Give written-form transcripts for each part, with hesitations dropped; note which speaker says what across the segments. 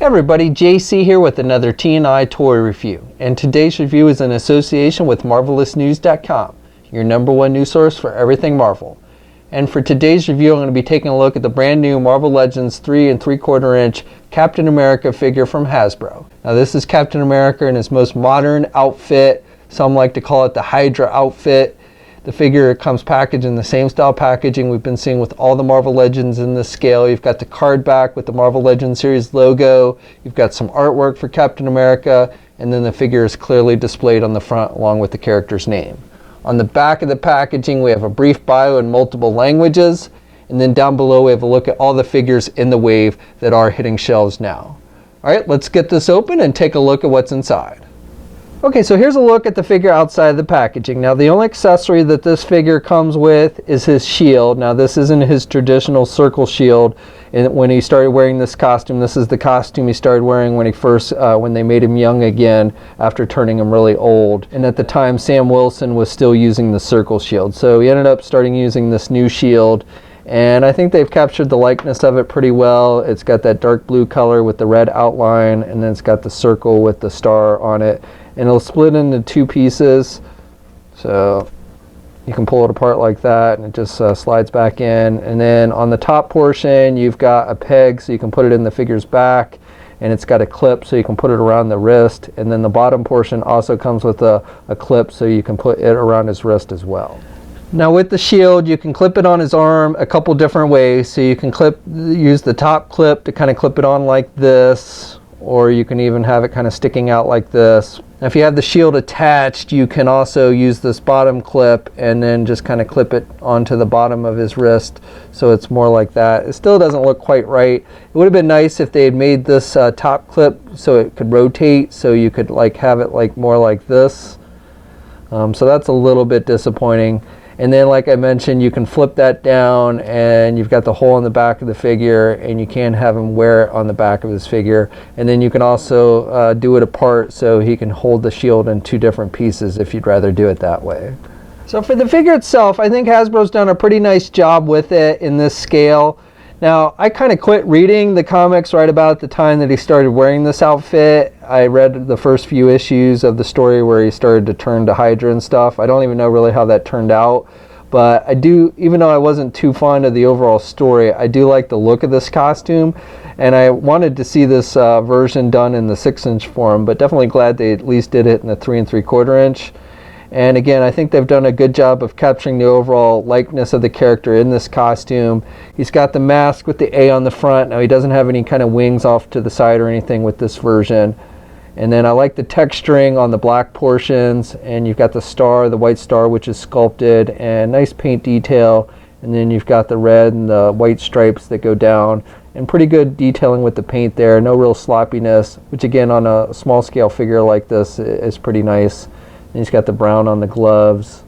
Speaker 1: Hey everybody, JC here with another T&I toy review, and today's review is in association with MarvelousNews.com, your #1 news source for everything Marvel. And for today's review, I'm going to be taking a look at the brand new Marvel Legends 3 3/4 inch Captain America figure from Hasbro. Now this is Captain America in his most modern outfit. Some like to call it the Hydra outfit. The figure comes packaged in the same style packaging we've been seeing with all the Marvel Legends in this scale. You've got the card back with the Marvel Legends series logo. You've got some artwork for Captain America, and then the figure is clearly displayed on the front along with the character's name. On the back of the packaging, we have a brief bio in multiple languages, and then down below we have a look at all the figures in the wave that are hitting shelves now. All right, let's get this open and take a look at what's inside. Okay, so here's a look at the figure outside the packaging. Now the only accessory that this figure comes with is his shield. Now this isn't his traditional circle shield. And when he started wearing this costume, this is the costume he started wearing when when they made him young again after turning him really old. And at the time, Sam Wilson was still using the circle shield. So he ended up starting using this new shield. And I think they've captured the likeness of it pretty well. It's got that dark blue color with the red outline, and then it's got the circle with the star on it. And it'll split into two pieces, so you can pull it apart like that, and it just slides back in. And then on the top portion, you've got a peg, so you can put it in the figure's back, and it's got a clip, so you can put it around the wrist. And then the bottom portion also comes with a clip, so you can put it around his wrist as well. Now with the shield, you can clip it on his arm a couple different ways. So you can use the top clip to kind of clip it on like this, or you can even have it kind of sticking out like this. Now if you have the shield attached, you can also use this bottom clip and then just kind of clip it onto the bottom of his wrist, so it's more like that. It still doesn't look quite right. It would have been nice if they had made this top clip so it could rotate, so you could like have it like more like this. So that's a little bit disappointing. And then like I mentioned, you can flip that down and you've got the hole in the back of the figure, and you can have him wear it on the back of his figure. And then you can also do it apart, so he can hold the shield in two different pieces if you'd rather do it that way. So for the figure itself, I think Hasbro's done a pretty nice job with it in this scale. Now, I kind of quit reading the comics right about the time that he started wearing this outfit. I read the first few issues of the story where he started to turn to Hydra and stuff. I don't even know really how that turned out. But I do, even though I wasn't too fond of the overall story, I do like the look of this costume. And I wanted to see this version done in the 6-inch form, but definitely glad they at least did it in the 3 3/4 inch. And again, I think they've done a good job of capturing the overall likeness of the character in this costume. He's got the mask with the A on the front. Now he doesn't have any kind of wings off to the side or anything with this version. And then I like the texturing on the black portions, and you've got the star, the white star, which is sculpted, and nice paint detail. And then you've got the red and the white stripes that go down, and pretty good detailing with the paint there. No real sloppiness, which again on a small scale figure like this is pretty nice. And he's got the brown on the gloves,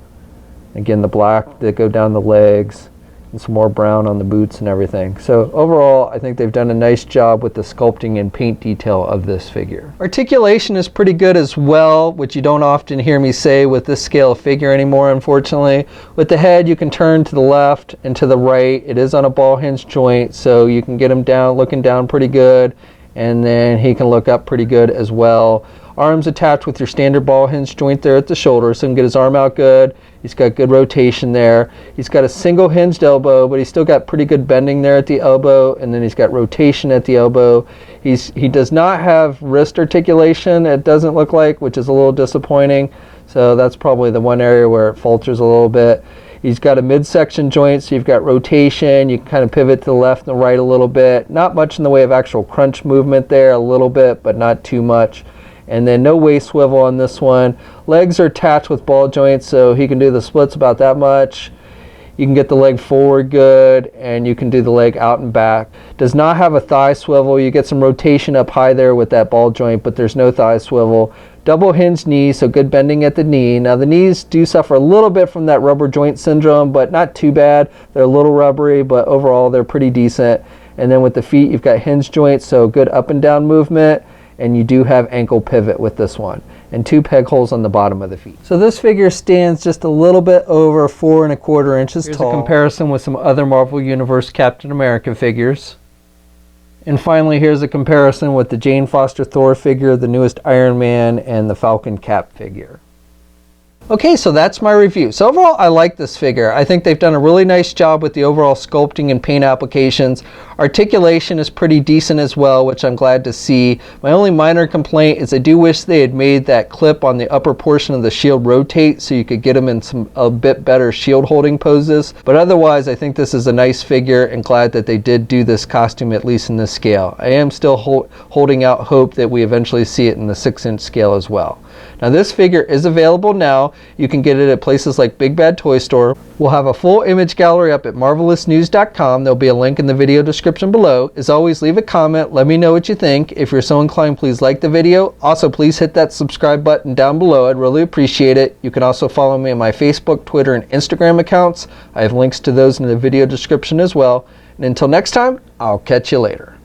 Speaker 1: again the black that go down the legs, and some more brown on the boots and everything. So overall, I think they've done a nice job with the sculpting and paint detail of this figure. Articulation is pretty good as well, which you don't often hear me say with this scale of figure anymore, unfortunately. With the head, you can turn to the left and to the right. It is on a ball hinge joint, so you can get him down, looking down pretty good, and then he can look up pretty good as well. Arms attached with your standard ball hinge joint there at the shoulder, so he can get his arm out good. He's got good rotation there. He's got a single hinged elbow, but he's still got pretty good bending there at the elbow, and then he's got rotation at the elbow. He does not have wrist articulation, it doesn't look like, which is a little disappointing. So that's probably the one area where it falters a little bit. He's got a midsection joint, so you've got rotation. You can kind of pivot to the left and the right a little bit. Not much in the way of actual crunch movement there, a little bit, but not too much. And then no waist swivel on this one. Legs are attached with ball joints, so he can do the splits about that much. You can get the leg forward good, and you can do the leg out and back. Does not have a thigh swivel. You get some rotation up high there with that ball joint, but there's no thigh swivel. Double hinged knee, so good bending at the knee. Now the knees do suffer a little bit from that rubber joint syndrome, but not too bad. They're a little rubbery, but overall they're pretty decent. And then with the feet, you've got hinge joints, so good up and down movement. And you do have ankle pivot with this one, and 2 peg holes on the bottom of the feet. So this figure stands just a little bit over 4 1/4 inches tall. Here's a comparison with some other Marvel Universe Captain America figures. And finally, here's a comparison with the Jane Foster Thor figure, the newest Iron Man, and the Falcon Cap figure. Okay, so that's my review. So overall, I like this figure. I think they've done a really nice job with the overall sculpting and paint applications. Articulation is pretty decent as well, which I'm glad to see. My only minor complaint is I do wish they had made that clip on the upper portion of the shield rotate so you could get them in a bit better shield holding poses. But otherwise, I think this is a nice figure and glad that they did do this costume, at least in this scale. I am still holding out hope that we eventually see it in the 6-inch scale as well. Now this figure is available now. You can get it at places like Big Bad Toy Store. We'll have a full image gallery up at marvelousnews.com. There'll be a link in the video description below. As always, leave a comment. Let me know what you think. If you're so inclined, please like the video. Also, please hit that subscribe button down below. I'd really appreciate it. You can also follow me on my Facebook, Twitter, and Instagram accounts. I have links to those in the video description as well. And until next time, I'll catch you later.